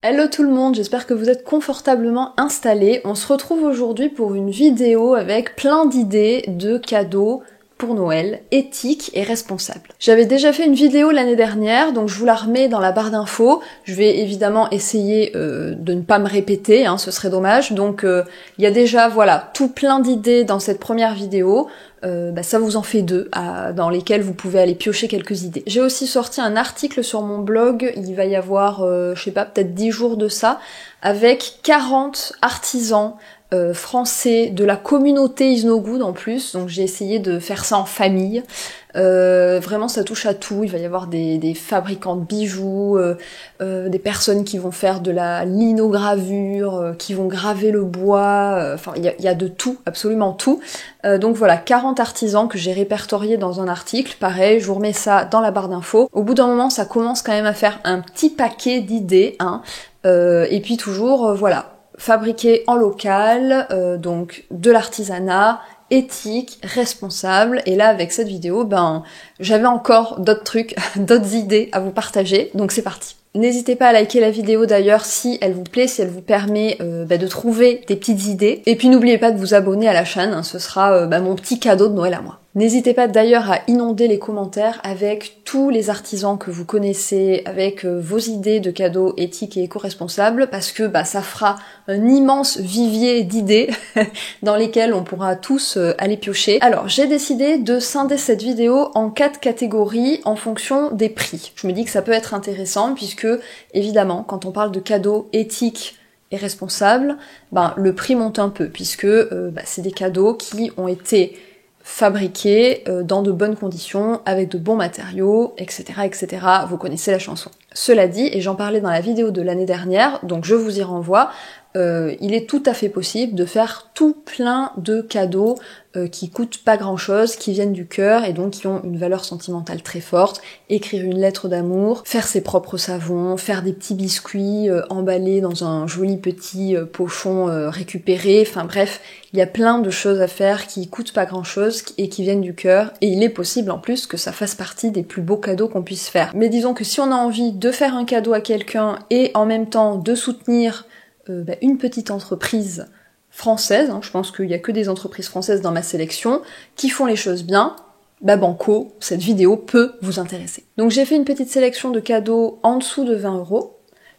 Hello tout le monde, j'espère que vous êtes confortablement installés. On se retrouve aujourd'hui pour une vidéo avec plein d'idées de cadeaux pour Noël, éthiques et responsables. J'avais déjà fait une vidéo l'année dernière, donc je vous la remets dans la barre d'infos. Je vais évidemment essayer de ne pas me répéter, hein, ce serait dommage. Donc il y a déjà, voilà, tout plein d'idées dans cette première vidéo. Ça vous en fait deux, dans lesquelles vous pouvez aller piocher quelques idées. J'ai aussi sorti un article sur mon blog, il va y avoir, je sais pas, peut-être 10 jours de ça, avec 40 artisans français de la communauté Is No Good en plus, donc j'ai essayé de faire ça en famille. Vraiment ça touche à tout, il va y avoir des fabricants de bijoux, des personnes qui vont faire de la linogravure, qui vont graver le bois, enfin il y a de tout, absolument tout. Donc voilà, 40 artisans que j'ai répertoriés dans un article, pareil, je vous remets ça dans la barre d'infos. Au bout d'un moment ça commence quand même à faire un petit paquet d'idées, hein, et puis toujours, voilà, fabriqué en local, donc de l'artisanat, éthique, responsable, et là avec cette vidéo, j'avais encore d'autres trucs, d'autres idées à vous partager, donc c'est parti. N'hésitez pas à liker la vidéo d'ailleurs si elle vous plaît, si elle vous permet de trouver des petites idées, et puis n'oubliez pas de vous abonner à la chaîne, hein, ce sera mon petit cadeau de Noël à moi. N'hésitez pas d'ailleurs à inonder les commentaires avec tous les artisans que vous connaissez, avec vos idées de cadeaux éthiques et éco-responsables, parce que ça fera un immense vivier d'idées dans lesquelles on pourra tous aller piocher. Alors j'ai décidé de scinder cette vidéo en 4 catégories en fonction des prix. Je me dis que ça peut être intéressant puisque évidemment quand on parle de cadeaux éthiques et responsables, le prix monte un peu puisque c'est des cadeaux qui ont été fabriqués dans de bonnes conditions, avec de bons matériaux, etc., etc. Vous connaissez la chanson. Cela dit, et j'en parlais dans la vidéo de l'année dernière, donc je vous y renvoie, il est tout à fait possible de faire tout plein de cadeaux qui coûtent pas grand chose, qui viennent du cœur et donc qui ont une valeur sentimentale très forte. Écrire une lettre d'amour, faire ses propres savons, faire des petits biscuits emballés dans un joli petit pochon récupéré, enfin bref, il y a plein de choses à faire qui coûtent pas grand chose et qui viennent du cœur, et il est possible en plus que ça fasse partie des plus beaux cadeaux qu'on puisse faire. Mais disons que si on a envie de faire un cadeau à quelqu'un et en même temps de soutenir une petite entreprise française, hein, je pense qu'il y a que des entreprises françaises dans ma sélection, qui font les choses bien, banco, cette vidéo peut vous intéresser. Donc j'ai fait une petite sélection de cadeaux en dessous de 20 €,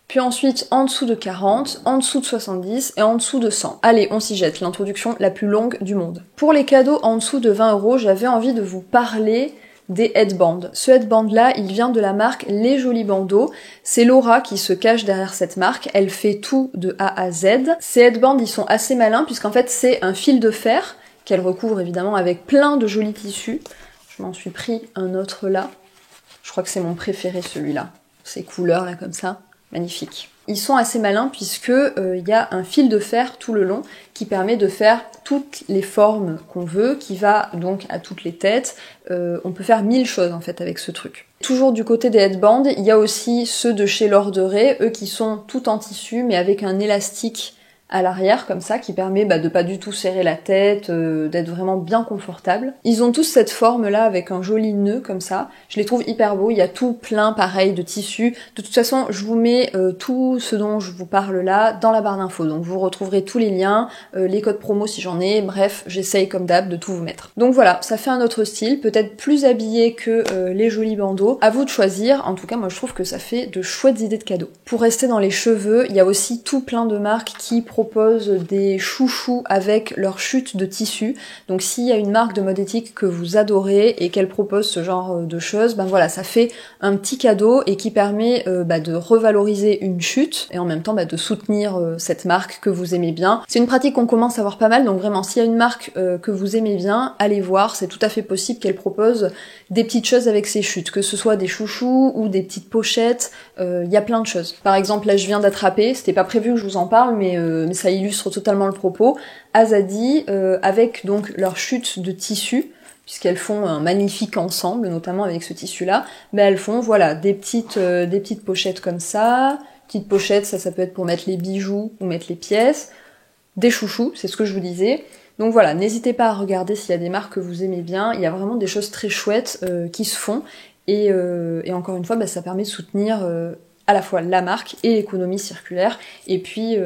puis ensuite en dessous de 40, en dessous de 70 et en dessous de 100. Allez, on s'y jette, l'introduction la plus longue du monde. Pour les cadeaux en dessous de 20 €, j'avais envie de vous parler des headbands. Ce headband-là, il vient de la marque Les Jolis Bandeaux. C'est Laura qui se cache derrière cette marque. Elle fait tout de A à Z. Ces headbands, ils sont assez malins puisqu'en fait, c'est un fil de fer qu'elle recouvre évidemment avec plein de jolis tissus. Je m'en suis pris un autre là. Je crois que c'est mon préféré celui-là. Ces couleurs là comme ça. Magnifique. Ils sont assez malins puisque il y a un fil de fer tout le long qui permet de faire toutes les formes qu'on veut, qui va donc à toutes les têtes. On peut faire 1000 choses en fait avec ce truc. Toujours du côté des headbands, il y a aussi ceux de chez Lorderet, eux qui sont tout en tissu mais avec un élastique à l'arrière comme ça qui permet de pas du tout serrer la tête, d'être vraiment bien confortable. Ils ont tous cette forme là avec un joli nœud comme ça, je les trouve hyper beaux, il y a tout plein pareil de tissus. De toute façon je vous mets tout ce dont je vous parle là dans la barre d'infos, donc vous retrouverez tous les liens, les codes promo si j'en ai, bref j'essaye comme d'hab de tout vous mettre. Donc voilà, ça fait un autre style, peut-être plus habillé que les jolis bandeaux, à vous de choisir. En tout cas moi je trouve que ça fait de chouettes idées de cadeaux. Pour rester dans les cheveux, il y a aussi tout plein de marques qui proposent des chouchous avec leur chute de tissu. Donc s'il y a une marque de mode éthique que vous adorez et qu'elle propose ce genre de choses, voilà, ça fait un petit cadeau et qui permet de revaloriser une chute et en même temps de soutenir cette marque que vous aimez bien. C'est une pratique qu'on commence à voir pas mal, donc vraiment s'il y a une marque que vous aimez bien, allez voir, c'est tout à fait possible qu'elle propose des petites choses avec ses chutes, que ce soit des chouchous ou des petites pochettes, il y a plein de choses. Par exemple là je viens d'attraper, c'était pas prévu que je vous en parle mais ça illustre totalement le propos, Azadi avec donc leur chute de tissu, puisqu'elles font un magnifique ensemble, notamment avec ce tissu-là, elles font voilà des petites pochettes comme ça. Petites pochettes, ça peut être pour mettre les bijoux ou mettre les pièces. Des chouchous, c'est ce que je vous disais. Donc voilà, n'hésitez pas à regarder s'il y a des marques que vous aimez bien, il y a vraiment des choses très chouettes qui se font, et encore une fois, ça permet de soutenir à la fois la marque et l'économie circulaire. Et puis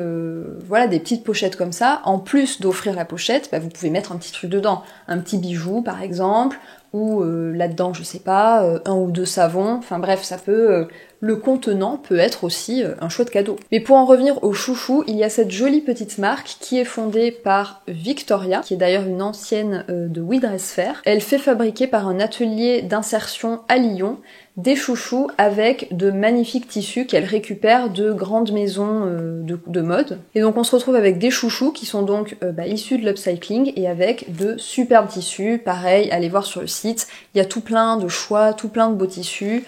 voilà, des petites pochettes comme ça. En plus d'offrir la pochette, vous pouvez mettre un petit truc dedans. Un petit bijou par exemple, ou là-dedans, je sais pas, un ou deux savons. Enfin bref, ça peut... le contenant peut être aussi un chouette cadeau. Mais pour en revenir au chouchou, il y a cette jolie petite marque qui est fondée par Victoria, qui est d'ailleurs une ancienne de We Dress Fair. Elle fait fabriquer par un atelier d'insertion à Lyon des chouchous avec de magnifiques tissus qu'elle récupère de grandes maisons de mode. Et donc on se retrouve avec des chouchous qui sont donc issus de l'upcycling et avec de superbes tissus. Pareil, allez voir sur le site, il y a tout plein de choix, tout plein de beaux tissus.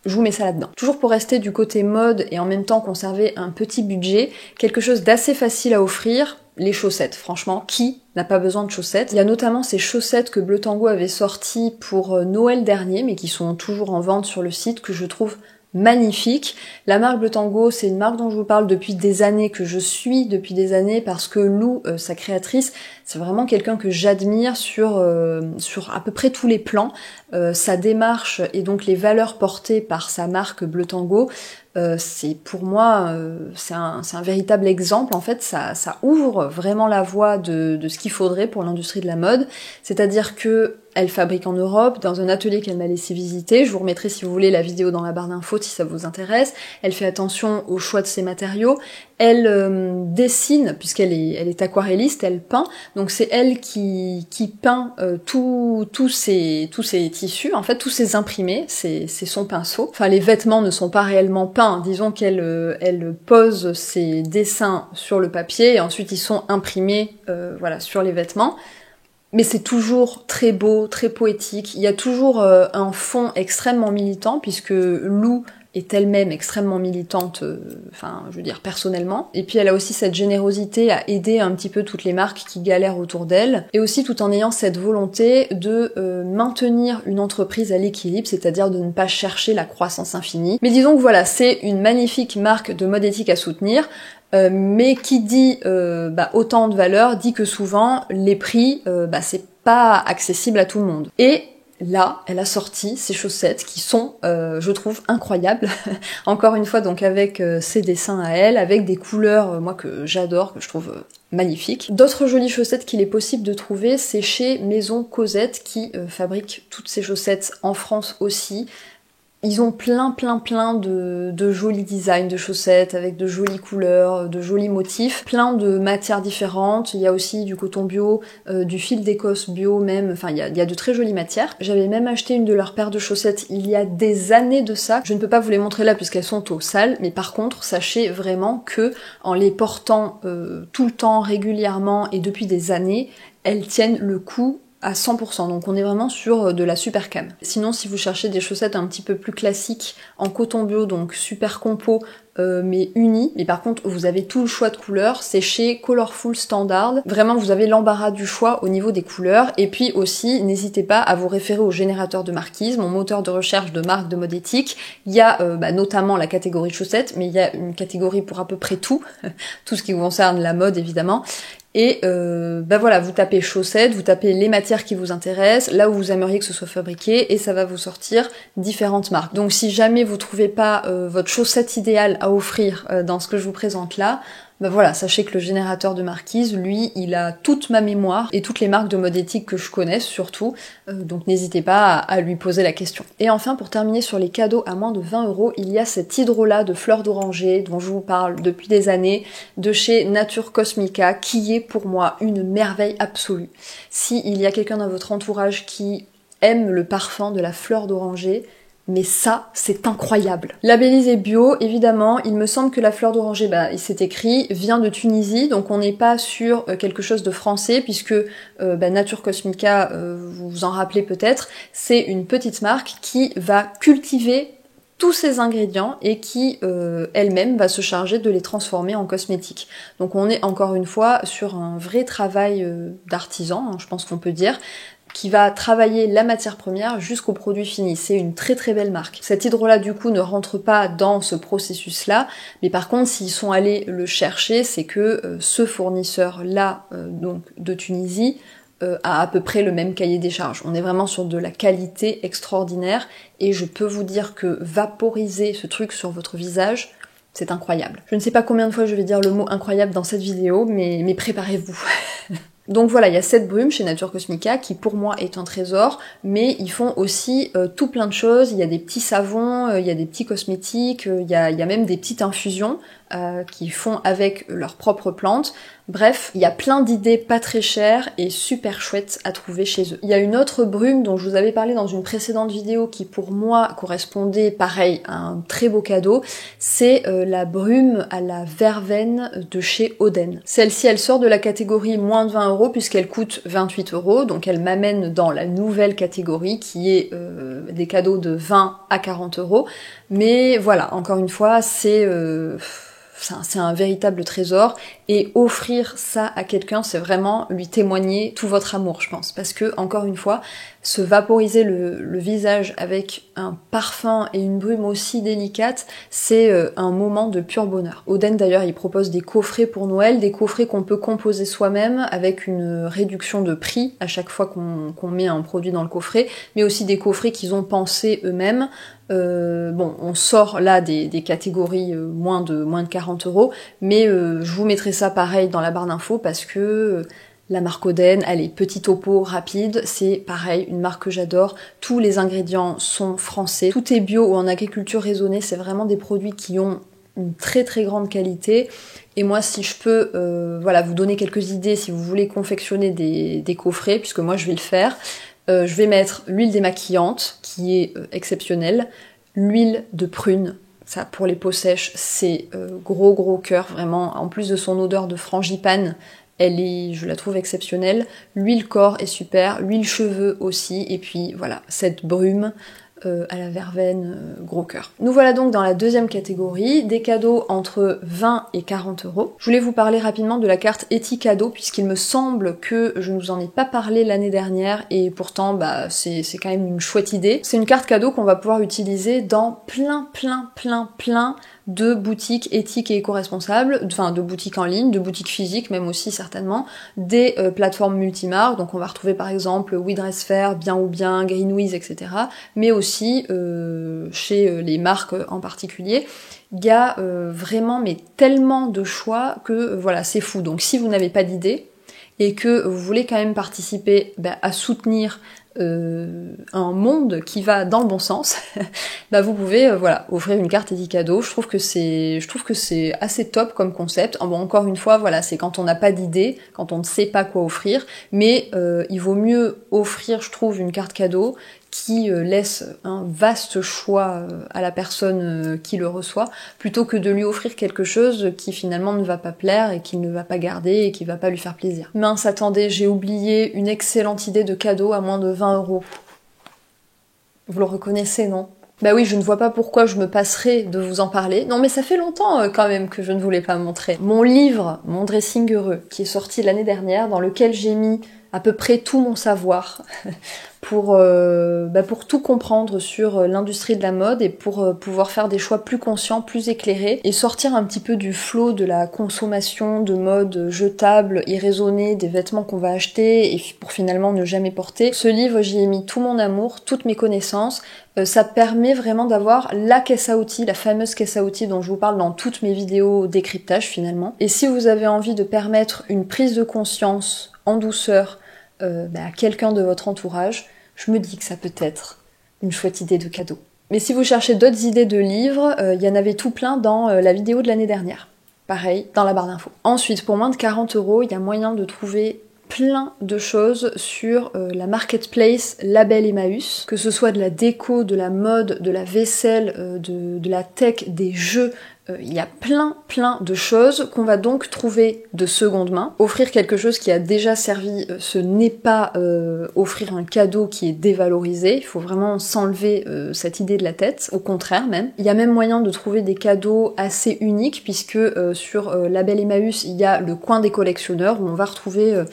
Je vous mets ça là-dedans. Toujours pour rester du côté mode et en même temps conserver un petit budget, quelque chose d'assez facile à offrir, les chaussettes. Franchement, qui n'a pas besoin de chaussettes? Il y a notamment ces chaussettes que Bleu Tango avait sorties pour Noël dernier, mais qui sont toujours en vente sur le site, que je trouve magnifique. La marque Bleu Tango, c'est une marque dont je vous parle depuis des années, que je suis depuis des années, parce que Lou, sa créatrice, c'est vraiment quelqu'un que j'admire sur à peu près tous les plans. Sa démarche et donc les valeurs portées par sa marque Bleu Tango, c'est pour moi, c'est un véritable exemple. En fait, ça ouvre vraiment la voie de ce qu'il faudrait pour l'industrie de la mode. C'est-à-dire que elle fabrique en Europe, dans un atelier qu'elle m'a laissé visiter. Je vous remettrai, si vous voulez, la vidéo dans la barre d'infos si ça vous intéresse. Elle fait attention au choix de ses matériaux. Elle dessine, puisqu'elle est aquarelliste, elle peint. Donc c'est elle qui peint tous ces tissus, en fait, tous ces imprimés, c'est son pinceau. Enfin, les vêtements ne sont pas réellement peints. Disons qu'elle pose ses dessins sur le papier et ensuite ils sont imprimés voilà, sur les vêtements. Mais c'est toujours très beau, très poétique. Il y a toujours un fond extrêmement militant, puisque Lou est elle-même extrêmement militante, enfin, je veux dire, personnellement. Et puis elle a aussi cette générosité à aider un petit peu toutes les marques qui galèrent autour d'elle. Et aussi tout en ayant cette volonté de maintenir une entreprise à l'équilibre, c'est-à-dire de ne pas chercher la croissance infinie. Mais disons que voilà, c'est une magnifique marque de mode éthique à soutenir. Mais qui dit autant de valeur dit que souvent les prix c'est pas accessible à tout le monde. Et là, elle a sorti ces chaussettes qui sont, je trouve, incroyables. Encore une fois, donc avec ses dessins à elle, avec des couleurs, moi que j'adore, que je trouve magnifiques. D'autres jolies chaussettes qu'il est possible de trouver, c'est chez Maison Cosette qui fabrique toutes ces chaussettes en France aussi. Ils ont plein de jolis designs de chaussettes avec de jolies couleurs, de jolis motifs, plein de matières différentes. Il y a aussi du coton bio, du fil d'Écosse bio même, enfin il y a de très jolies matières. J'avais même acheté une de leurs paires de chaussettes il y a des années de ça. Je ne peux pas vous les montrer là puisqu'elles sont au sale, mais par contre sachez vraiment que en les portant tout le temps, régulièrement et depuis des années, elles tiennent le coup à 100%, donc on est vraiment sur de la super cam. Sinon, si vous cherchez des chaussettes un petit peu plus classiques, en coton bio, donc super compo, mais unies, mais par contre vous avez tout le choix de couleurs, c'est chez Colorful Standard. Vraiment, vous avez l'embarras du choix au niveau des couleurs, et puis aussi, n'hésitez pas à vous référer au générateur de marquise, mon moteur de recherche de marque de mode éthique. Il y a notamment la catégorie chaussettes, mais il y a une catégorie pour à peu près tout, tout ce qui concerne la mode évidemment. Et voilà, vous tapez chaussettes, vous tapez les matières qui vous intéressent, là où vous aimeriez que ce soit fabriqué, et ça va vous sortir différentes marques. Donc si jamais vous trouvez pas votre chaussette idéale à offrir dans ce que je vous présente là, voilà, sachez que le générateur de marquise, lui, il a toute ma mémoire et toutes les marques de mode éthique que je connaisse surtout, donc n'hésitez pas à lui poser la question. Et enfin, pour terminer sur les cadeaux à moins de 20 €, il y a cet hydrolat de fleurs d'oranger dont je vous parle depuis des années, de chez Nature Cosmica, qui est pour moi une merveille absolue. Si il y a quelqu'un dans votre entourage qui aime le parfum de la fleur d'oranger, mais ça, c'est incroyable. Labellisé bio, évidemment, il me semble que la fleur d'oranger, il s'est écrit, vient de Tunisie, donc on n'est pas sur quelque chose de français, puisque Nature Cosmica, vous vous en rappelez peut-être, c'est une petite marque qui va cultiver tous ces ingrédients et qui elle-même va se charger de les transformer en cosmétiques. Donc on est encore une fois sur un vrai travail d'artisan, je pense qu'on peut dire, qui va travailler la matière première jusqu'au produit fini. C'est une très très belle marque. Cet hydrolat du coup ne rentre pas dans ce processus-là, mais par contre s'ils sont allés le chercher, c'est que ce fournisseur-là, donc de Tunisie, a à peu près le même cahier des charges. On est vraiment sur de la qualité extraordinaire et je peux vous dire que vaporiser ce truc sur votre visage, c'est incroyable. Je ne sais pas combien de fois je vais dire le mot incroyable dans cette vidéo, mais préparez-vous. Donc voilà, il y a cette brume chez Nature Cosmica qui pour moi est un trésor, mais ils font aussi tout plein de choses. Il y a des petits savons, il y a des petits cosmétiques, il y a même des petites infusions qu'ils font avec leurs propres plantes. Bref, il y a plein d'idées pas très chères et super chouettes à trouver chez eux. Il y a une autre brume dont je vous avais parlé dans une précédente vidéo qui pour moi correspondait pareil à un très beau cadeau, c'est la brume à la verveine de chez Oden. Celle-ci elle sort de la catégorie moins de 20 € puisqu'elle coûte 28 €, donc elle m'amène dans la nouvelle catégorie qui est des cadeaux de 20 à 40 €. Mais voilà, encore une fois, c'est un véritable trésor et offrir ça à quelqu'un, c'est vraiment lui témoigner tout votre amour, je pense. Parce que, encore une fois, se vaporiser le visage avec un parfum et une brume aussi délicate, c'est un moment de pur bonheur. Oden d'ailleurs, il propose des coffrets pour Noël, des coffrets qu'on peut composer soi-même avec une réduction de prix à chaque fois qu'on met un produit dans le coffret, mais aussi des coffrets qu'ils ont pensés eux-mêmes. Bon, on sort là des catégories moins de 40 €, mais je vous mettrai ça pareil dans la barre d'infos parce que la marque Oden, allez, petit topo rapide, c'est pareil, une marque que j'adore. Tous les ingrédients sont français, tout est bio ou en agriculture raisonnée, c'est vraiment des produits qui ont une très très grande qualité. Et moi, si je peux voilà, vous donner quelques idées si vous voulez confectionner des coffrets, puisque moi je vais le faire, je vais mettre l'huile démaquillante, qui est exceptionnelle, l'huile de prune, ça pour les peaux sèches, c'est gros cœur, vraiment, en plus de son odeur de frangipane, je la trouve exceptionnelle, l'huile corps est super, l'huile cheveux aussi, et puis voilà, cette brume, à la verveine, gros cœur. Nous voilà donc dans la deuxième catégorie, des cadeaux entre 20 et 40 €. Je voulais vous parler rapidement de la carte Eti Cadeau, puisqu'il me semble que je ne vous en ai pas parlé l'année dernière, et pourtant bah c'est quand même une chouette idée. C'est une carte cadeau qu'on va pouvoir utiliser dans plein de boutiques éthiques et éco-responsables, enfin de boutiques en ligne, de boutiques physiques même aussi certainement, des plateformes multimarques, donc on va retrouver par exemple We Dress Fair, Bien ou Bien, Greenwiz, etc., mais aussi chez les marques en particulier. Il y a vraiment mais tellement de choix que voilà, c'est fou. Donc si vous n'avez pas d'idée et que vous voulez quand même participer à soutenir un monde qui va dans le bon sens, bah vous pouvez voilà, offrir une carte Eti Cadeau. Je trouve que c'est assez top comme concept. Bon, encore une fois, voilà, c'est quand on n'a pas d'idée, quand on ne sait pas quoi offrir, mais il vaut mieux offrir, je trouve, une carte cadeau qui laisse un vaste choix à la personne qui le reçoit, plutôt que de lui offrir quelque chose qui finalement ne va pas plaire et qu'il ne va pas garder et qui va pas lui faire plaisir. Mince, attendez, j'ai oublié une excellente idée de cadeau à moins de 20 €. Vous le reconnaissez, non ? Bah oui, je ne vois pas pourquoi je me passerais de vous en parler. Non mais ça fait longtemps quand même que je ne vous l'ai pas montré. Mon livre, Mon Dressing Heureux, qui est sorti l'année dernière, dans lequel j'ai mis à peu près tout mon savoir pour tout comprendre sur l'industrie de la mode et pour pouvoir faire des choix plus conscients, plus éclairés et sortir un petit peu du flot de la consommation de mode jetable, irraisonnée, des vêtements qu'on va acheter et pour finalement ne jamais porter. Ce livre, j'y ai mis tout mon amour, toutes mes connaissances. Ça permet vraiment d'avoir la caisse à outils, la fameuse caisse à outils dont je vous parle dans toutes mes vidéos décryptage finalement. Et si vous avez envie de permettre une prise de conscience en douceur à quelqu'un de votre entourage, je me dis que ça peut être une chouette idée de cadeau. Mais si vous cherchez d'autres idées de livres, il y en avait tout plein dans la vidéo de l'année dernière. Pareil, dans la barre d'infos. Ensuite, pour moins de 40 €, il y a moyen de trouver plein de choses sur la marketplace Label Emmaüs, que ce soit de la déco, de la mode, de la vaisselle, de la tech, des jeux. Il y a plein de choses qu'on va donc trouver de seconde main. Offrir quelque chose qui a déjà servi, ce n'est pas offrir un cadeau qui est dévalorisé. Il faut vraiment s'enlever cette idée de la tête, au contraire même. Il y a même moyen de trouver des cadeaux assez uniques, puisque sur Label Emmaüs, il y a le coin des collectionneurs, où on va retrouver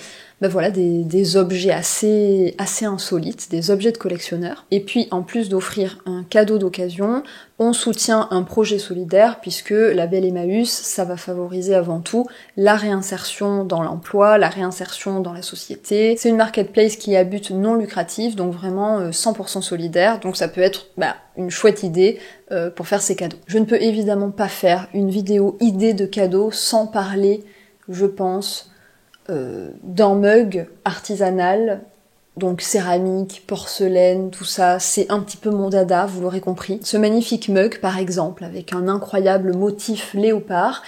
ben voilà, des objets assez insolites, des objets de collectionneurs. Et puis en plus d'offrir un cadeau d'occasion, on soutient un projet solidaire puisque Label Emmaüs, ça va favoriser avant tout la réinsertion dans l'emploi, la réinsertion dans la société. C'est une marketplace qui est à but non lucratif, donc vraiment 100% solidaire, donc ça peut être une chouette idée pour faire ces cadeaux. Je ne peux évidemment pas faire une vidéo idée de cadeaux sans parler, je pense, d'un mug artisanal, donc céramique, porcelaine, tout ça, c'est un petit peu mon dada, vous l'aurez compris. Ce magnifique mug, par exemple, avec un incroyable motif léopard,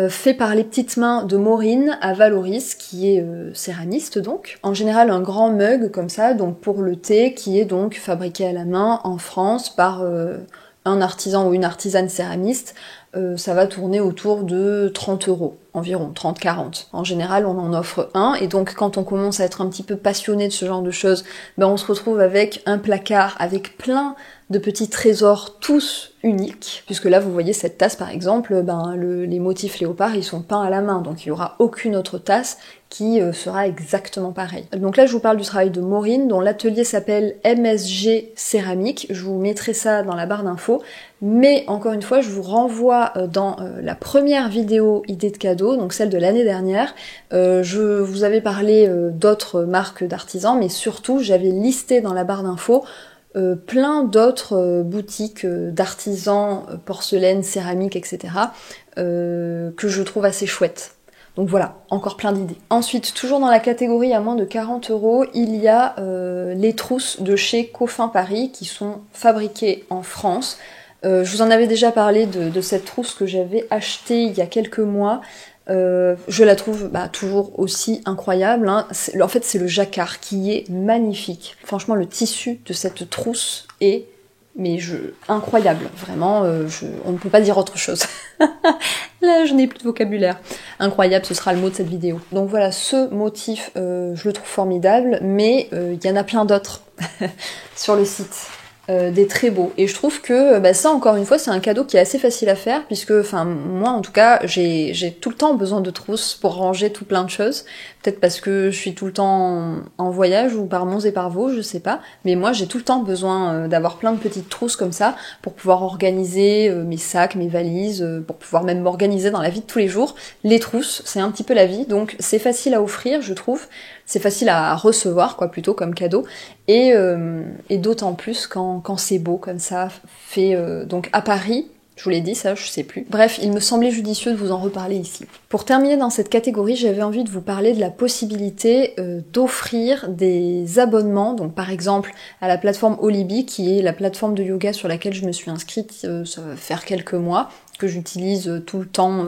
fait par les petites mains de Maureen à Valoris, qui est céramiste donc. En général, un grand mug comme ça, donc pour le thé, qui est donc fabriqué à la main en France par un artisan ou une artisane céramiste, ça va tourner autour de 30 €, environ 30-40. En général, on en offre un, et donc quand on commence à être un petit peu passionné de ce genre de choses, on se retrouve avec un placard avec plein de petits trésors, tous uniques, puisque là, vous voyez cette tasse par exemple, les motifs léopard, ils sont peints à la main, donc il n'y aura aucune autre tasse qui sera exactement pareille. Donc là, je vous parle du travail de Maureen, dont l'atelier s'appelle MSG Céramique, je vous mettrai ça dans la barre d'infos, mais encore une fois, je vous renvoie dans la première vidéo idée de cadeau, donc celle de l'année dernière. Je vous avais parlé d'autres marques d'artisans, mais surtout, j'avais listé dans la barre d'infos plein d'autres boutiques d'artisans, porcelaine, céramique, etc. Que je trouve assez chouettes. Donc voilà, encore plein d'idées. Ensuite, toujours dans la catégorie à moins de 40 €, il y a les trousses de chez Coffin Paris qui sont fabriquées en France. Je vous en avais déjà parlé de cette trousse que j'avais achetée il y a quelques mois. Je la trouve toujours aussi incroyable. Hein. En fait, c'est le jacquard qui est magnifique. Franchement, le tissu de cette trousse est incroyable. Vraiment, on ne peut pas dire autre chose. Là, je n'ai plus de vocabulaire. Incroyable, ce sera le mot de cette vidéo. Donc voilà, ce motif, je le trouve formidable, mais il y en a plein d'autres sur le site. Des très beaux. Et je trouve que ça, encore une fois, c'est un cadeau qui est assez facile à faire, puisque, moi, en tout cas, j'ai tout le temps besoin de trousses pour ranger tout plein de choses. Peut-être parce que je suis tout le temps en voyage, ou par Mons et par Vaux, je sais pas. Mais moi, j'ai tout le temps besoin d'avoir plein de petites trousses comme ça, pour pouvoir organiser mes sacs, mes valises, pour pouvoir même m'organiser dans la vie de tous les jours. Les trousses, c'est un petit peu la vie, donc c'est facile à offrir, je trouve. C'est facile à recevoir, plutôt comme cadeau. Et d'autant plus quand c'est beau comme ça, fait donc à Paris, je vous l'ai dit ça, je sais plus. Bref, il me semblait judicieux de vous en reparler ici. Pour terminer dans cette catégorie, j'avais envie de vous parler de la possibilité d'offrir des abonnements, donc par exemple à la plateforme Olibi, qui est la plateforme de yoga sur laquelle je me suis inscrite, ça va faire quelques mois, que j'utilise tout le temps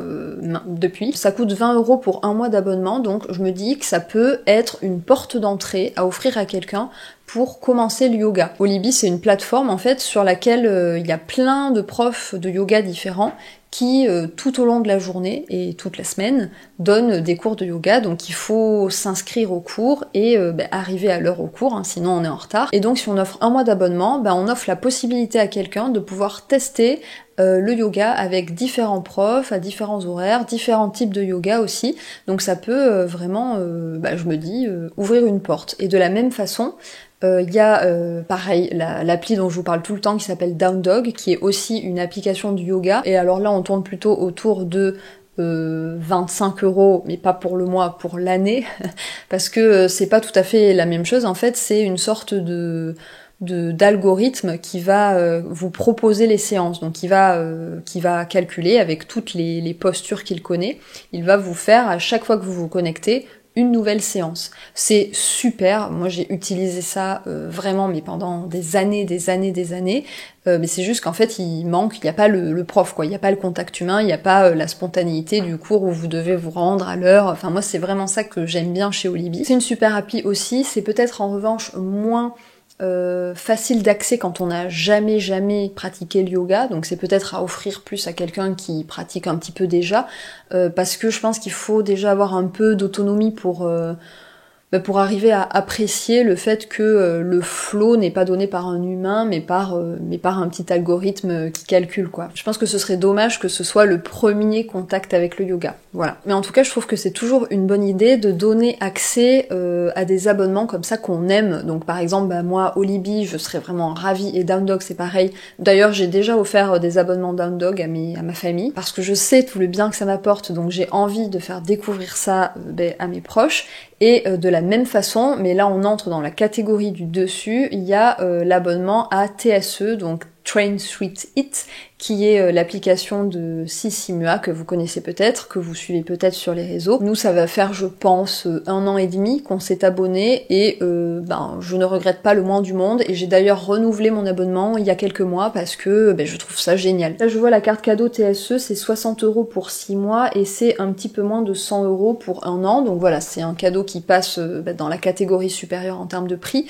depuis. Ça coûte 20 € pour un mois d'abonnement, donc je me dis que ça peut être une porte d'entrée à offrir à quelqu'un pour commencer le yoga. Olibi, c'est une plateforme en fait sur laquelle il y a plein de profs de yoga différents qui, tout au long de la journée et toute la semaine, donnent des cours de yoga, donc il faut s'inscrire au cours et arriver à l'heure au cours, hein, sinon on est en retard. Et donc si on offre un mois d'abonnement, on offre la possibilité à quelqu'un de pouvoir tester le yoga avec différents profs, à différents horaires, différents types de yoga aussi, donc ça peut vraiment, je me dis, ouvrir une porte. Et de la même façon, il y a pareil l'appli dont je vous parle tout le temps qui s'appelle Down Dog, qui est aussi une application du yoga, et alors là on tourne plutôt autour de 25 €, mais pas pour le mois, pour l'année, parce que c'est pas tout à fait la même chose. En fait, c'est une sorte d'algorithme qui va vous proposer les séances, donc qui va calculer avec toutes les postures qu'il connaît, il va vous faire à chaque fois que vous vous connectez une nouvelle séance. C'est super, moi j'ai utilisé ça vraiment, mais pendant des années, mais c'est juste qu'en fait il n'y a pas le prof, il n'y a pas le contact humain, il n'y a pas la spontanéité du cours où vous devez vous rendre à l'heure, enfin moi c'est vraiment ça que j'aime bien chez Olibi. C'est une super appli aussi, c'est peut-être en revanche moins facile d'accès quand on n'a jamais pratiqué le yoga, donc c'est peut-être à offrir plus à quelqu'un qui pratique un petit peu déjà, parce que je pense qu'il faut déjà avoir un peu d'autonomie pour pour arriver à apprécier le fait que le flow n'est pas donné par un humain, mais par un petit algorithme qui calcule, quoi. Je pense que ce serait dommage que ce soit le premier contact avec le yoga. Voilà. Mais en tout cas, je trouve que c'est toujours une bonne idée de donner accès à des abonnements comme ça qu'on aime. Donc par exemple, moi, Olibi, je serais vraiment ravie, et Down Dog, c'est pareil. D'ailleurs, j'ai déjà offert des abonnements Down Dog à ma famille, parce que je sais tout le bien que ça m'apporte, donc j'ai envie de faire découvrir ça à mes proches. Et de la même façon, mais là on entre dans la catégorie du dessus, il y a l'abonnement à TSE, donc Train Sweet Eat, qui est l'application de Sissi Mua, que vous connaissez peut-être, que vous suivez peut-être sur les réseaux. Nous, ça va faire, je pense, 1 an et demi qu'on s'est abonné, et je ne regrette pas le moins du monde, et j'ai d'ailleurs renouvelé mon abonnement il y a quelques mois, parce que je trouve ça génial. Là, je vois la carte cadeau TSE, c'est 60 € pour 6 mois, et c'est un petit peu moins de 100 € pour 1 an, donc voilà, c'est un cadeau qui passe dans la catégorie supérieure en termes de prix.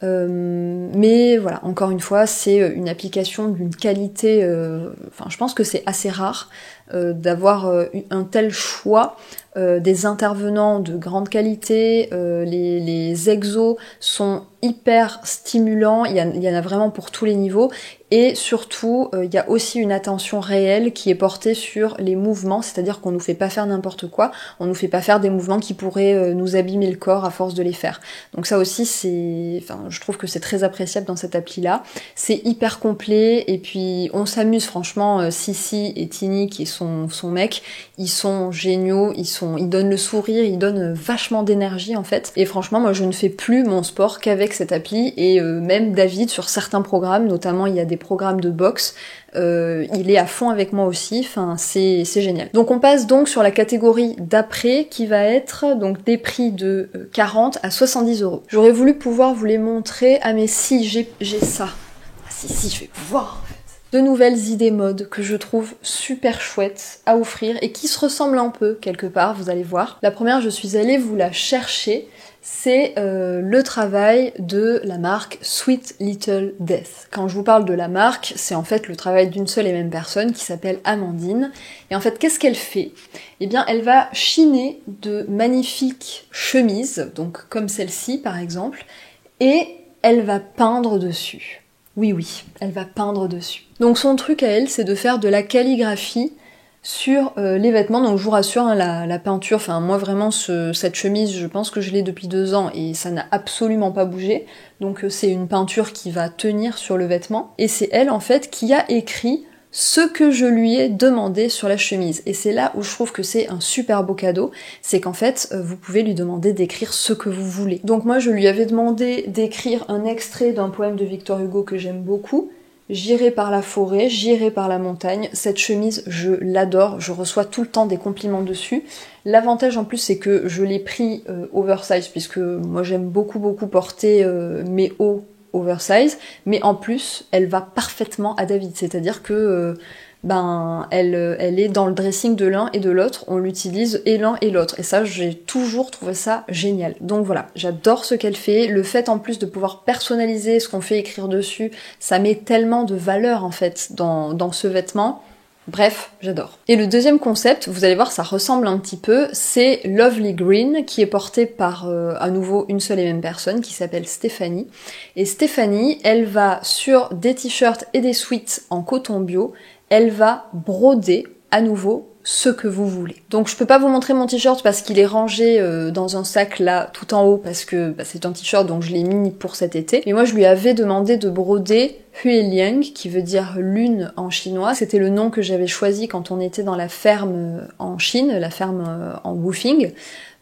Mais voilà, encore une fois, c'est une application d'une qualité, je pense que c'est assez rare d'avoir un tel choix, des intervenants de grande qualité, les exos sont hyper stimulants, il y en a vraiment pour tous les niveaux, et surtout, il y a aussi une attention réelle qui est portée sur les mouvements, c'est-à-dire qu'on nous fait pas faire n'importe quoi, on nous fait pas faire des mouvements qui pourraient nous abîmer le corps à force de les faire. Donc ça aussi, je trouve que c'est très appréciable dans cette appli-là. C'est hyper complet, et puis on s'amuse franchement. Sissi et Tini, qui sont son mec, ils sont géniaux, ils donnent le sourire, ils donnent vachement d'énergie en fait. Et franchement, moi je ne fais plus mon sport qu'avec cette appli, et même David sur certains programmes, notamment il y a des programmes de boxe, il est à fond avec moi aussi, c'est génial. Donc on passe donc sur la catégorie d'après, qui va être donc des prix de 40 à 70 €. J'aurais voulu pouvoir vous les montrer, mais si, j'ai ça. Si, je vais pouvoir en fait. De nouvelles idées mode que je trouve super chouettes à offrir et qui se ressemblent un peu quelque part, vous allez voir. La première, je suis allée vous la chercher, c'est le travail de la marque Sweet Little Death. Quand je vous parle de la marque, c'est en fait le travail d'une seule et même personne qui s'appelle Amandine. Et en fait, qu'est-ce qu'elle fait ? Eh bien, elle va chiner de magnifiques chemises, donc comme celle-ci par exemple, et elle va peindre dessus. Oui, elle va peindre dessus. Donc son truc à elle, c'est de faire de la calligraphie sur les vêtements. Donc je vous rassure, la peinture, moi vraiment cette chemise, je pense que je l'ai depuis 2 ans et ça n'a absolument pas bougé. Donc c'est une peinture qui va tenir sur le vêtement. Et c'est elle en fait qui a écrit ce que je lui ai demandé sur la chemise. Et c'est là où je trouve que c'est un super beau cadeau, c'est qu'en fait, vous pouvez lui demander d'écrire ce que vous voulez. Donc moi, je lui avais demandé d'écrire un extrait d'un poème de Victor Hugo que j'aime beaucoup, J'irai par la forêt, j'irai par la montagne. Cette chemise, je l'adore, je reçois tout le temps des compliments dessus. L'avantage en plus, c'est que je l'ai pris oversize, puisque moi j'aime beaucoup porter mes hauts oversize, mais en plus, elle va parfaitement à David, c'est-à-dire que elle est dans le dressing de l'un et de l'autre, on l'utilise et l'un et l'autre, et ça, j'ai toujours trouvé ça génial. Donc voilà, j'adore ce qu'elle fait, le fait en plus de pouvoir personnaliser ce qu'on fait écrire dessus, ça met tellement de valeur en fait dans ce vêtement. Bref, j'adore. Et le deuxième concept, vous allez voir, ça ressemble un petit peu, c'est Lovely Green, qui est porté par, à nouveau, une seule et même personne, qui s'appelle Stéphanie. Et Stéphanie, elle va sur des t-shirts et des sweats en coton bio, elle va broder, à nouveau, ce que vous voulez. Donc je peux pas vous montrer mon t-shirt parce qu'il est rangé dans un sac là, tout en haut, parce que c'est un t-shirt donc je l'ai mis pour cet été. Mais moi je lui avais demandé de broder Huiliang, qui veut dire lune en chinois. C'était le nom que j'avais choisi quand on était dans la ferme en Chine, la ferme en Wufing.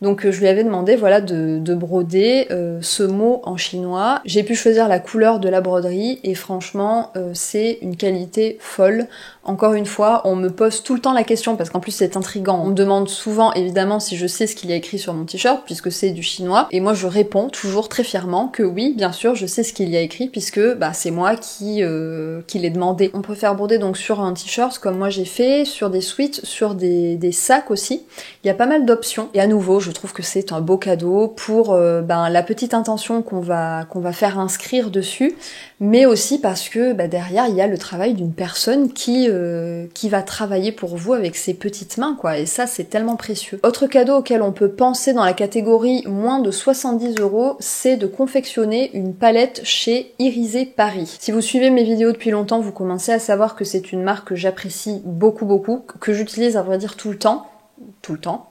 Donc je lui avais demandé voilà de broder ce mot en chinois. J'ai pu choisir la couleur de la broderie et franchement c'est une qualité folle. Encore une fois, on me pose tout le temps la question parce qu'en plus c'est intriguant. On me demande souvent évidemment si je sais ce qu'il y a écrit sur mon t-shirt puisque c'est du chinois et moi je réponds toujours très fièrement que oui, bien sûr, je sais ce qu'il y a écrit puisque c'est moi qu'il est demandé. On peut faire broder donc sur un t-shirt comme moi j'ai fait, sur des sweats, sur des sacs aussi. Il y a pas mal d'options et à nouveau je trouve que c'est un beau cadeau pour la petite intention qu'on va faire inscrire dessus, mais aussi parce que derrière il y a le travail d'une personne qui va travailler pour vous avec ses petites mains quoi, et ça c'est tellement précieux. Autre cadeau auquel on peut penser dans la catégorie moins de 70 €, c'est de confectionner une palette chez Irisé Paris. Si vous suivez mes vidéos depuis longtemps, vous commencez à savoir que c'est une marque que j'apprécie beaucoup, que j'utilise à vrai dire tout le temps.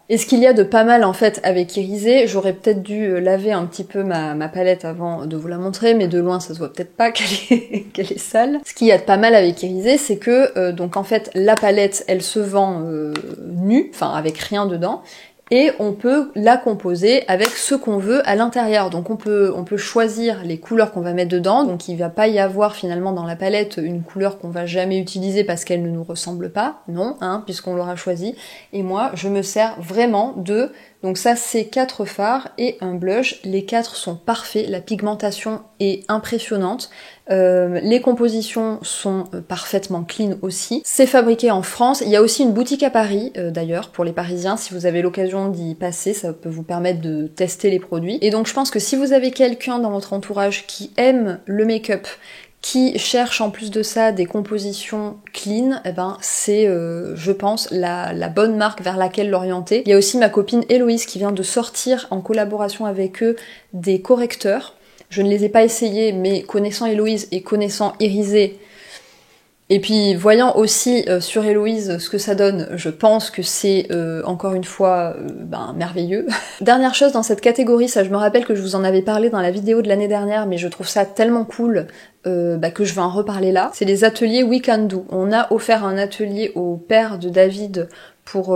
Et ce qu'il y a de pas mal en fait avec Irisé, j'aurais peut-être dû laver un petit peu ma palette avant de vous la montrer, mais de loin ça se voit peut-être pas qu'elle est sale. Ce qu'il y a de pas mal avec Irisé, c'est que donc en fait la palette elle se vend nue, enfin avec rien dedans, et on peut la composer avec ce qu'on veut à l'intérieur. Donc on peut choisir les couleurs qu'on va mettre dedans, donc il va pas y avoir finalement dans la palette une couleur qu'on va jamais utiliser parce qu'elle ne nous ressemble pas, non, puisqu'on l'aura choisi. Et moi je me sers vraiment de... Donc ça c'est 4 fards et un blush, les 4 sont parfaits, la pigmentation est impressionnante, les compositions sont parfaitement clean aussi. C'est fabriqué en France, il y a aussi une boutique à Paris d'ailleurs pour les Parisiens, si vous avez l'occasion d'y passer, ça peut vous permettre de tester les produits. Et donc je pense que si vous avez quelqu'un dans votre entourage qui aime le make-up, qui cherche en plus de ça des compositions clean, c'est, je pense, la bonne marque vers laquelle l'orienter. Il y a aussi ma copine Héloïse qui vient de sortir en collaboration avec eux des correcteurs. Je ne les ai pas essayés, mais connaissant Héloïse et connaissant Irisé, et puis voyant aussi sur Héloïse ce que ça donne, je pense que c'est encore une fois merveilleux. Dernière chose dans cette catégorie, ça je me rappelle que je vous en avais parlé dans la vidéo de l'année dernière, mais je trouve ça tellement cool que je vais en reparler là. C'est les ateliers We Can Do. On a offert un atelier au père de David pour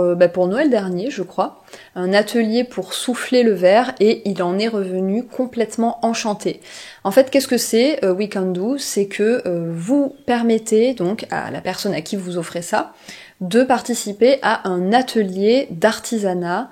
Noël dernier, je crois. Un atelier pour souffler le verre et il en est revenu complètement enchanté. En fait, qu'est-ce que c'est We Can Do? C'est que vous permettez donc à la personne à qui vous offrez ça de participer à un atelier d'artisanat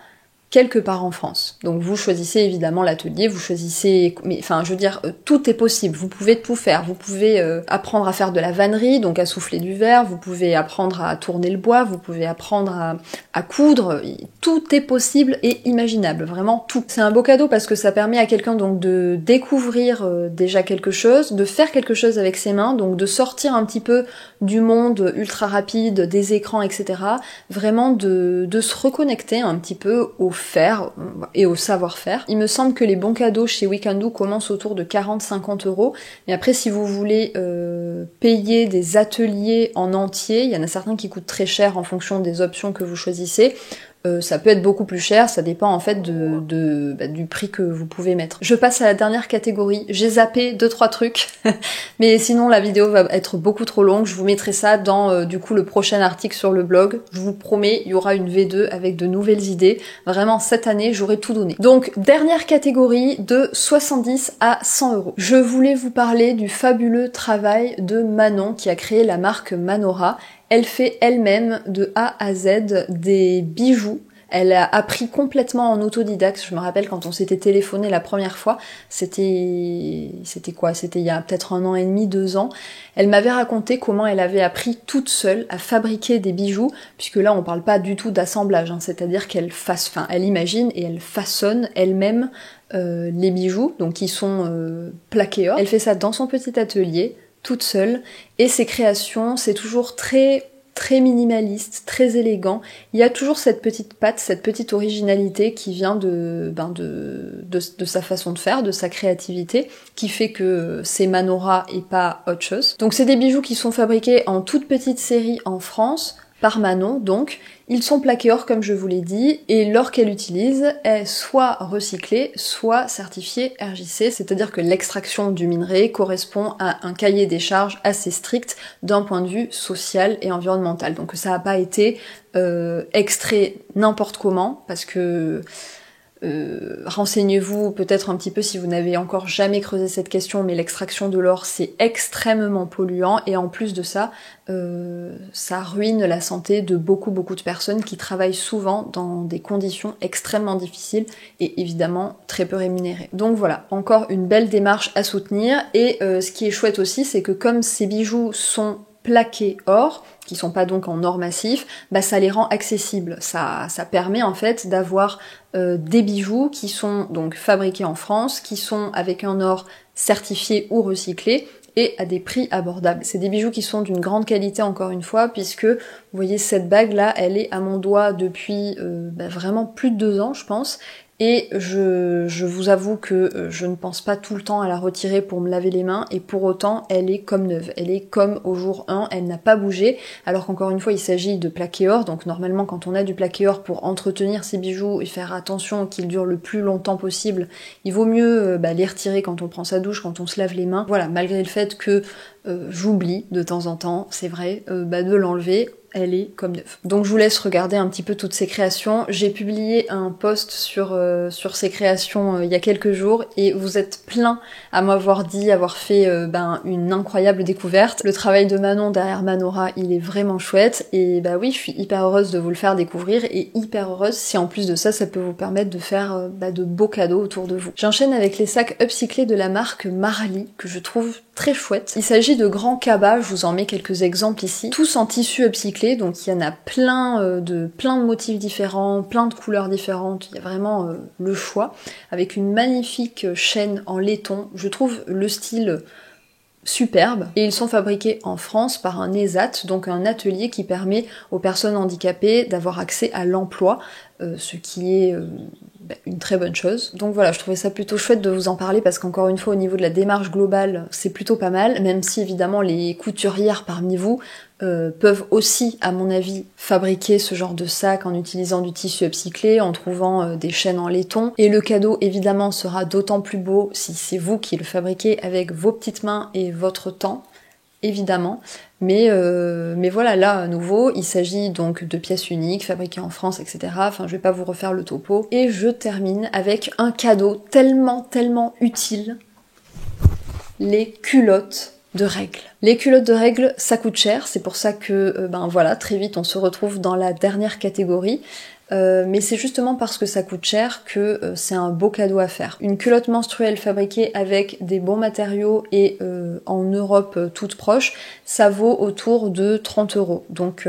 quelque part en France. Donc vous choisissez évidemment l'atelier, vous choisissez... Mais enfin, je veux dire, tout est possible, vous pouvez tout faire. Vous pouvez apprendre à faire de la vannerie, donc à souffler du verre, vous pouvez apprendre à tourner le bois, vous pouvez apprendre à coudre, tout est possible et imaginable, vraiment tout. C'est un beau cadeau parce que ça permet à quelqu'un donc de découvrir déjà quelque chose, de faire quelque chose avec ses mains, donc de sortir un petit peu du monde ultra rapide, des écrans, etc. Vraiment de se reconnecter un petit peu au faire et au savoir-faire. Il me semble que les bons cadeaux chez We Can Do commencent autour de 40-50 €. Mais après, si vous voulez payer des ateliers en entier, il y en a certains qui coûtent très cher en fonction des options que vous choisissez. Ça peut être beaucoup plus cher, ça dépend en fait du prix que vous pouvez mettre. Je passe à la dernière catégorie, j'ai zappé 2-3 trucs, mais sinon la vidéo va être beaucoup trop longue, je vous mettrai ça dans du coup le prochain article sur le blog. Je vous promets, il y aura une V2 avec de nouvelles idées. Vraiment, cette année, j'aurai tout donné. Donc, dernière catégorie de 70 à 100 €. Je voulais vous parler du fabuleux travail de Manon qui a créé la marque Manora. Elle fait elle-même de A à Z des bijoux. Elle a appris complètement en autodidacte. Je me rappelle quand on s'était téléphoné la première fois, c'était quoi? C'était il y a peut-être 1 an et demi, 2 ans. Elle m'avait raconté comment elle avait appris toute seule à fabriquer des bijoux, puisque là on parle pas du tout d'assemblage, c'est-à-dire elle imagine et elle façonne elle-même les bijoux, donc qui sont plaqués or. Elle fait ça dans son petit atelier, toute seule, et ses créations, c'est toujours très minimaliste, très élégant. Il y a toujours cette petite patte, cette petite originalité qui vient de sa façon de faire, de sa créativité, qui fait que c'est Manora et pas autre chose. Donc c'est des bijoux qui sont fabriqués en toute petite série en France, par Manon donc. Ils sont plaqués or comme je vous l'ai dit, et l'or qu'elle utilise est soit recyclé, soit certifié RJC, c'est-à-dire que l'extraction du minerai correspond à un cahier des charges assez strict d'un point de vue social et environnemental. Donc ça n'a pas été extrait n'importe comment, parce que Renseignez-vous peut-être un petit peu si vous n'avez encore jamais creusé cette question, mais l'extraction de l'or c'est extrêmement polluant et en plus de ça, ça ruine la santé de beaucoup de personnes qui travaillent souvent dans des conditions extrêmement difficiles et évidemment très peu rémunérées. Donc voilà, encore une belle démarche à soutenir et ce qui est chouette aussi c'est que comme ces bijoux sont plaqués or, qui sont pas donc en or massif, bah ça les rend accessibles. Ça permet en fait d'avoir des bijoux qui sont donc fabriqués en France, qui sont avec un or certifié ou recyclé, et à des prix abordables. C'est des bijoux qui sont d'une grande qualité encore une fois, puisque vous voyez cette bague là, elle est à mon doigt depuis vraiment plus de 2 ans je pense, et je vous avoue que je ne pense pas tout le temps à la retirer pour me laver les mains, et pour autant elle est comme neuve, elle est comme au jour 1, elle n'a pas bougé, alors qu'encore une fois il s'agit de plaqué or, donc normalement quand on a du plaqué or pour entretenir ses bijoux et faire attention qu'ils durent le plus longtemps possible, il vaut mieux les retirer quand on prend sa douche, quand on se lave les mains. Voilà, malgré le fait que j'oublie de temps en temps, c'est vrai, de l'enlever, elle est comme neuve. Donc je vous laisse regarder un petit peu toutes ces créations. J'ai publié un post sur ces créations il y a quelques jours et vous êtes plein à m'avoir dit avoir fait une incroyable découverte. Le travail de Manon derrière Manora, il est vraiment chouette et oui, je suis hyper heureuse de vous le faire découvrir et hyper heureuse si en plus de ça, ça peut vous permettre de faire de beaux cadeaux autour de vous. J'enchaîne avec les sacs upcyclés de la marque Marly que je trouve très chouette. Il s'agit de grands cabas, je vous en mets quelques exemples ici, tous en tissu upcyclé, donc il y en a plein de motifs différents, plein de couleurs différentes, il y a vraiment le choix, avec une magnifique chaîne en laiton. Je trouve le style superbe, et ils sont fabriqués en France par un ESAT, donc un atelier qui permet aux personnes handicapées d'avoir accès à l'emploi, ce qui est une très bonne chose. Donc voilà, je trouvais ça plutôt chouette de vous en parler parce qu'encore une fois au niveau de la démarche globale c'est plutôt pas mal, même si évidemment les couturières parmi vous peuvent aussi à mon avis fabriquer ce genre de sac en utilisant du tissu upcyclé, en trouvant des chaînes en laiton, et le cadeau évidemment sera d'autant plus beau si c'est vous qui le fabriquez avec vos petites mains et votre temps, évidemment. Mais voilà, là à nouveau, il s'agit donc de pièces uniques, fabriquées en France, etc. Enfin, je vais pas vous refaire le topo. Et je termine avec un cadeau tellement utile, les culottes de règles. Les culottes de règles, ça coûte cher, c'est pour ça que, voilà, très vite on se retrouve dans la dernière catégorie. Mais c'est justement parce que ça coûte cher que c'est un beau cadeau à faire. Une culotte menstruelle fabriquée avec des bons matériaux et en Europe toute proche, ça vaut autour de 30 €. Donc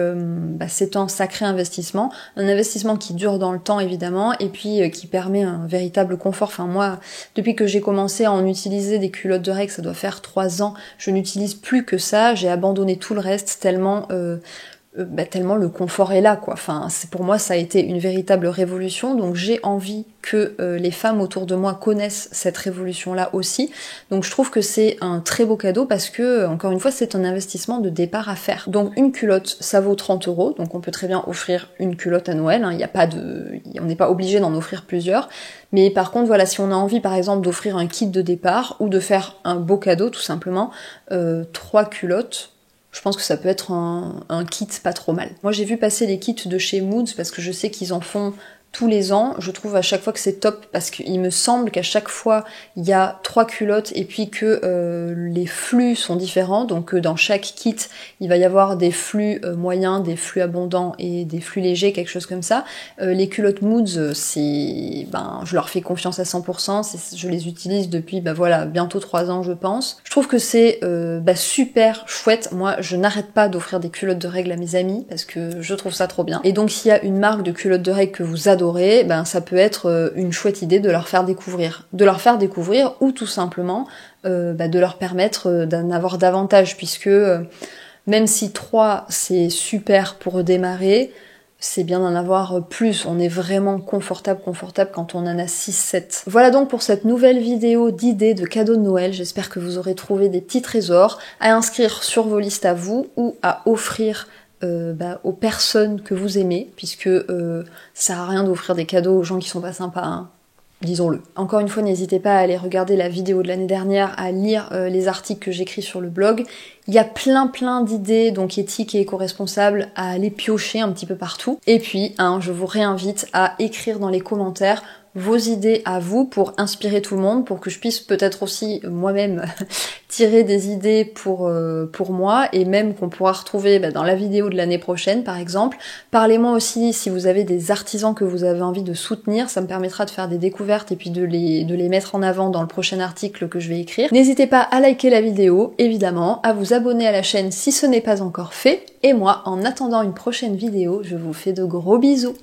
c'est un sacré investissement. Un investissement qui dure dans le temps évidemment et puis qui permet un véritable confort. Enfin moi, depuis que j'ai commencé à en utiliser des culottes de règles, ça doit faire 3 ans, je n'utilise plus que ça. J'ai abandonné tout le reste tellement le confort est là, quoi. Enfin, pour moi, ça a été une véritable révolution, donc j'ai envie que les femmes autour de moi connaissent cette révolution-là aussi. Donc je trouve que c'est un très beau cadeau parce que, encore une fois, c'est un investissement de départ à faire. Donc une culotte, ça vaut 30 €, donc on peut très bien offrir une culotte à Noël, hein. On n'est pas obligé d'en offrir plusieurs. Mais par contre, voilà, si on a envie, par exemple, d'offrir un kit de départ ou de faire un beau cadeau, tout simplement, 3 culottes, je pense que ça peut être un kit pas trop mal. Moi j'ai vu passer les kits de chez Moods parce que je sais qu'ils en font tous les ans. Je trouve à chaque fois que c'est top parce qu'il me semble qu'à chaque fois il y a 3 culottes et puis que les flux sont différents. Donc dans chaque kit il va y avoir des flux moyens, des flux abondants et des flux légers, quelque chose comme ça. Les culottes Moods, je leur fais confiance à 100%. Je les utilise depuis bientôt 3 ans je pense. Je trouve que c'est super chouette. Moi je n'arrête pas d'offrir des culottes de règles à mes amis parce que je trouve ça trop bien. Et donc s'il y a une marque de culottes de règles que vous adorez, ça peut être une chouette idée de leur faire découvrir. De leur faire découvrir ou tout simplement de leur permettre d'en avoir davantage puisque même si 3 c'est super pour démarrer, c'est bien d'en avoir plus. On est vraiment confortable quand on en a 6-7. Voilà donc pour cette nouvelle vidéo d'idées de cadeaux de Noël. J'espère que vous aurez trouvé des petits trésors à inscrire sur vos listes à vous ou à offrir aux personnes que vous aimez, puisque ça sert à rien d'offrir des cadeaux aux gens qui sont pas sympas, hein, disons-le. Encore une fois, n'hésitez pas à aller regarder la vidéo de l'année dernière, à lire les articles que j'écris sur le blog. Il y a plein d'idées, donc éthiques et éco-responsables, à aller piocher un petit peu partout. Et puis, je vous réinvite à écrire dans les commentaires vos idées à vous pour inspirer tout le monde, pour que je puisse peut-être aussi moi-même tirer des idées pour moi, et même qu'on pourra retrouver dans la vidéo de l'année prochaine par exemple. Parlez-moi aussi si vous avez des artisans que vous avez envie de soutenir, ça me permettra de faire des découvertes et puis de les mettre en avant dans le prochain article que je vais écrire. N'hésitez pas à liker la vidéo, évidemment, à vous abonner à la chaîne si ce n'est pas encore fait, et moi, en attendant une prochaine vidéo, je vous fais de gros bisous.